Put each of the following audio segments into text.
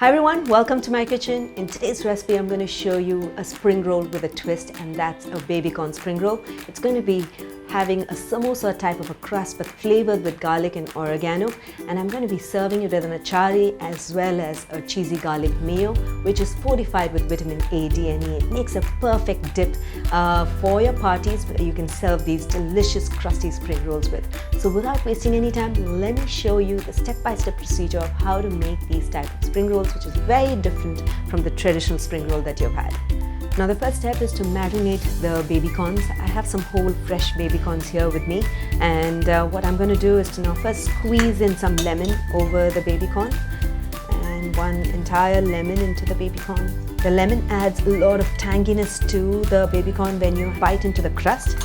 Hi everyone, welcome to my kitchen. In today's recipe, I'm going to show you a spring roll with a twist, and that's a baby corn spring roll. It's going to be having a samosa type of a crust but flavored with garlic and oregano, and I'm going to be serving it with an achari as well as a cheesy garlic mayo, which is fortified with vitamin A, D and E. It makes a perfect dip for your parties where you can serve these delicious crusty spring rolls with. So without wasting any time, let me show you the step-by-step procedure of how to make these type of spring rolls, which is very different from the traditional spring roll that you've had. Now the first step is to marinate the baby corns. I have some whole fresh baby corns here with me, and what I'm going to do is to now first squeeze in some lemon over the baby corn, and one entire lemon into the baby corn. The lemon adds a lot of tanginess to the baby corn when you bite into the crust.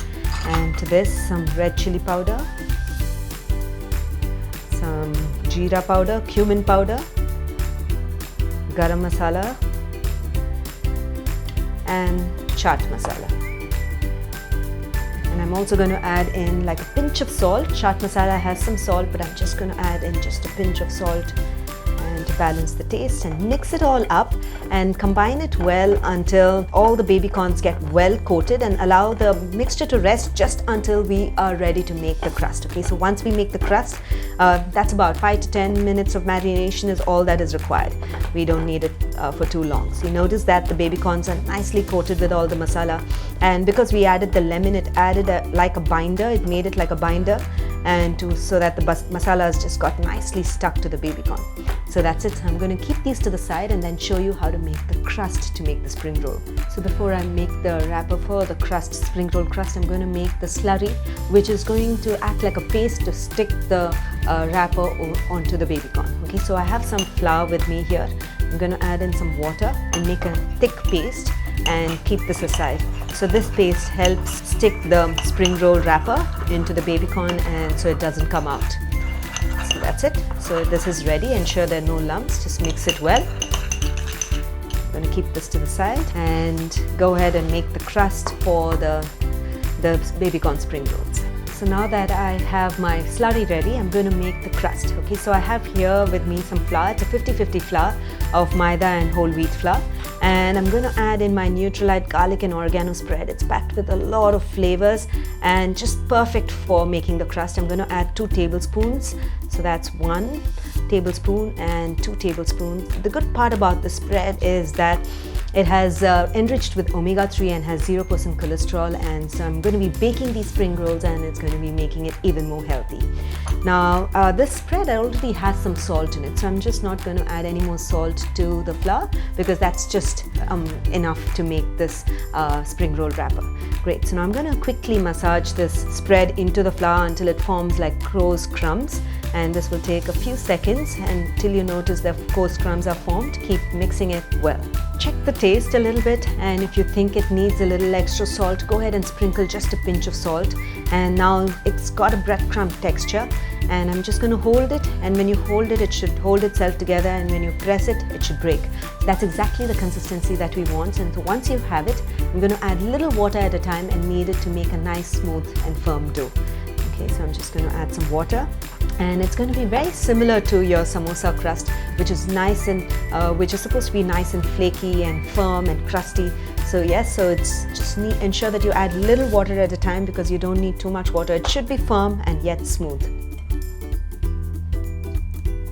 And to this, some red chili powder, some jeera powder, cumin powder, garam masala and chaat masala. And I'm also going to add in like a pinch of salt. Chaat masala has some salt, but I'm just going to add in just a pinch of salt and to balance the taste, and mix it all up and combine it well until all the baby corns get well coated, and allow the mixture to rest just until we are ready to make the crust. Okay, so once we make the crust, that's about 5 to 10 minutes of marination is all that is required. We don't need it for too long. So you notice that the baby corns are nicely coated with all the masala, and because we added the lemon, it added like a binder. It made it like a binder, and so that the masala has just got nicely stuck to the baby corn. So that's it. I'm going to keep these to the side and then show you how to make the crust to make the spring roll. So before I make the wrapper for the crust, spring roll crust, I'm going to make the slurry, which is going to act like a paste to stick the wrapper onto the baby corn. Okay, so I have some flour with me here. I'm going to add in some water and make a thick paste and keep this aside. So this paste helps stick the spring roll wrapper into the baby corn, and so it doesn't come out. So that's it. So this is ready. Ensure there are no lumps. Just mix it well. I'm going to keep this to the side and go ahead and make the crust for the baby corn spring rolls. So now that I have my slurry ready, I'm going to make the crust. Okay, so I have here with me some flour. It's a 50-50 flour of maida and whole wheat flour. And I'm going to add in my Nutralite garlic and oregano spread. It's packed with a lot of flavors and just perfect for making the crust. I'm going to add 2 tablespoons. So that's 1 tablespoon and 2 tablespoons. The good part about the spread is that it has enriched with omega-3 and has 0% cholesterol, and so I'm going to be baking these spring rolls, and it's going to be making it even more healthy. Now this spread already has some salt in it, so I'm just not going to add any more salt to the flour because that's just enough to make this spring roll wrapper. Great, so now I'm going to quickly massage this spread into the flour until it forms like crow's crumbs, and this will take a few seconds until you notice the coarse crumbs are formed. Keep mixing it well. Check the taste a little bit, and if you think it needs a little extra salt, go ahead and sprinkle just a pinch of salt. And now it's got a breadcrumb texture, and I'm just going to hold it, and when you hold it, it should hold itself together, and when you press it, it should break. That's exactly the consistency that we want. And so once you have it, I'm going to add little water at a time and knead it to make a nice smooth and firm dough. Okay, so I'm just going to add some water, and it's going to be very similar to your samosa crust, which is nice and which is supposed to be nice and flaky and firm and crusty. So yes, so it's just ensure that you add little water at a time because you don't need too much water. It should be firm and yet smooth.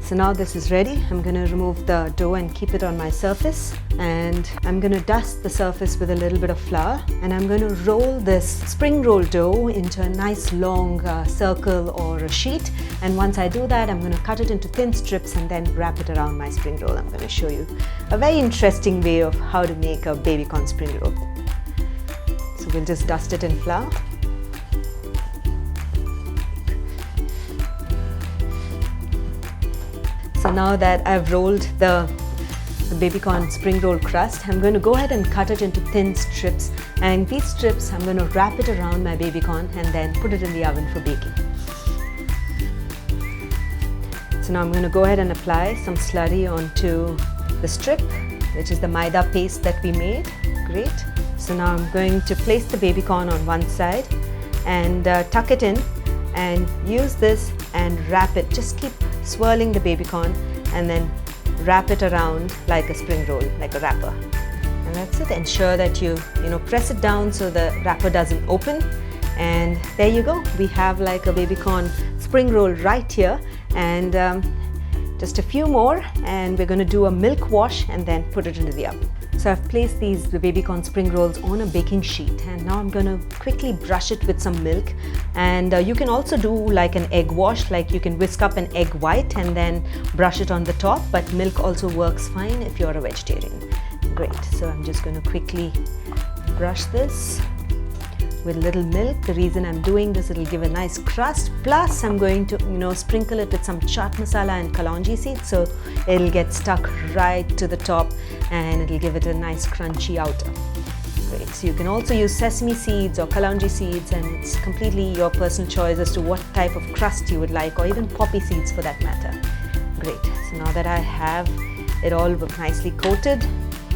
So now this is ready. I'm going to remove the dough and keep it on my surface, and I'm going to dust the surface with a little bit of flour, and I'm going to roll this spring roll dough into a nice long circle or a sheet. And once I do that, I'm going to cut it into thin strips and then wrap it around my spring roll. I'm going to show you a very interesting way of how to make a baby corn spring roll. So we'll just dust it in flour. So now that I've rolled the baby corn spring roll crust, I'm going to go ahead and cut it into thin strips, and these strips I'm going to wrap it around my baby corn and then put it in the oven for baking. So now I'm going to go ahead and apply some slurry onto the strip, which is the maida paste that we made. Great. So now I'm going to place the baby corn on one side and tuck it in, and use this and wrap it. Just keep swirling the baby corn and then wrap it around like a spring roll, like a wrapper. And that's it. Ensure that you press it down so the wrapper doesn't open. And there you go. We have like a baby corn spring roll right here. And just a few more, and we're going to do a milk wash and then put it into the oven. So I've placed the baby corn spring rolls on a baking sheet, and now I'm going to quickly brush it with some milk. And you can also do like an egg wash, like you can whisk up an egg white and then brush it on the top, but milk also works fine if you're a vegetarian. Great. So I'm just going to quickly brush this with a little milk. The reason I'm doing this, it'll give a nice crust, plus I'm going to sprinkle it with some chaat masala and kalonji seeds, so it'll get stuck right to the top and it'll give it a nice crunchy outer. Great. So you can also use sesame seeds or kalonji seeds, and it's completely your personal choice as to what type of crust you would like, or even poppy seeds for that matter. Great. So now that I have it all nicely coated,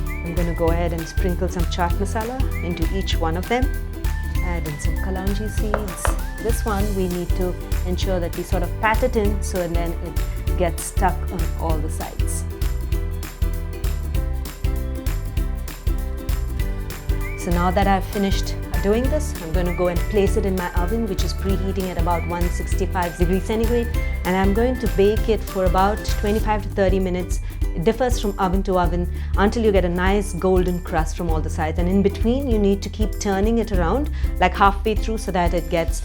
I'm going to go ahead and sprinkle some chaat masala into each one of them. Add in some kalonji seeds. This one we need to ensure that we sort of pat it in so then it gets stuck on all the sides. So now that I've finished doing this, I'm going to go and place it in my oven, which is preheating at about 165 degrees centigrade, and I'm going to bake it for about 25 to 30 minutes. It differs from oven to oven until you get a nice golden crust from all the sides, and in between you need to keep turning it around like halfway through so that it gets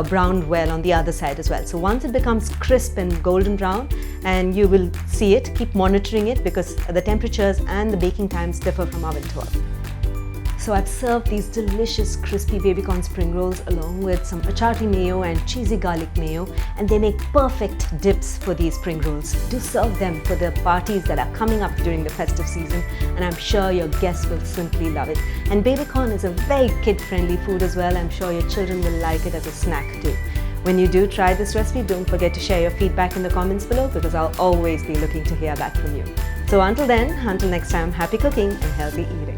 browned well on the other side as well. So once it becomes crisp and golden brown, and you will see it, keep monitoring it because the temperatures and the baking times differ from oven to oven. So I've served these delicious crispy baby corn spring rolls along with some achati mayo and cheesy garlic mayo, and they make perfect dips for these spring rolls. Do serve them for the parties that are coming up during the festive season, and I'm sure your guests will simply love it. And baby corn is a very kid-friendly food as well. I'm sure your children will like it as a snack too. When you do try this recipe, don't forget to share your feedback in the comments below, because I'll always be looking to hear back from you. So until then, until next time, happy cooking and healthy eating.